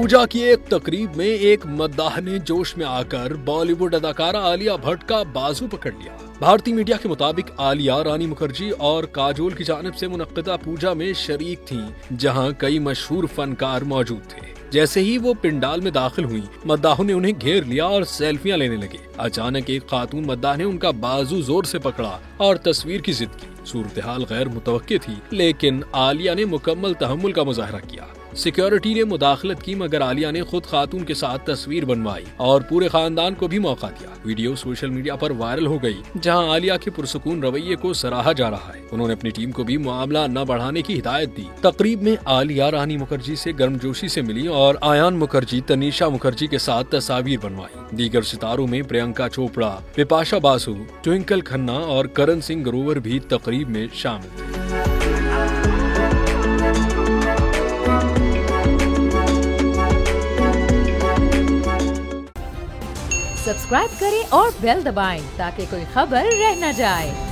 पूजा की एक तकरीब में एक मद्दाह ने जोश में आकर बॉलीवुड अदाकारा आलिया भट्ट का बाजू पकड़ लिया। भारतीय मीडिया के मुताबिक आलिया रानी मुखर्जी और काजोल की जानिब से मुनक्किदा पूजा में शरीक थीं, जहां कई मशहूर फनकार मौजूद थे। जैसे ही वो पिंडाल में दाखिल हुई, मद्दाहों ने उन्हें घेर लिया और सेल्फियां लेने लगे। अचानक एक खातून मद्दाह ने उनका बाजू जोर से पकड़ा और तस्वीर की जिद की। सूरत हाल गैर मुतवक्की थी, लेकिन आलिया ने मुकम्मल तहम्मुल का मुजाहरा किया। सिक्योरिटी ने मुदाखलत की, मगर आलिया ने खुद खातून के साथ तस्वीर बनवाई और पूरे खानदान को भी मौका दिया। वीडियो सोशल मीडिया पर वायरल हो गई, जहां आलिया के पुरसुकून रवैये को सराहा जा रहा है। उन्होंने अपनी टीम को भी मामला न बढ़ाने की हिदायत दी। तकरीब में आलिया रानी मुखर्जी से गर्मजोशी से मिली और आयान मुखर्जी, तनीषा मुखर्जी के साथ तस्वीर बनवाई। दीगर सितारों में प्रियंका चोपड़ा, बिपाशा बासु, ट्विंकल खन्ना और करण सिंह ग्रोवर भी तकरीब में शामिल थे। सब्सक्राइब करें और बेल दबाएं ताकि कोई खबर रह न जाए।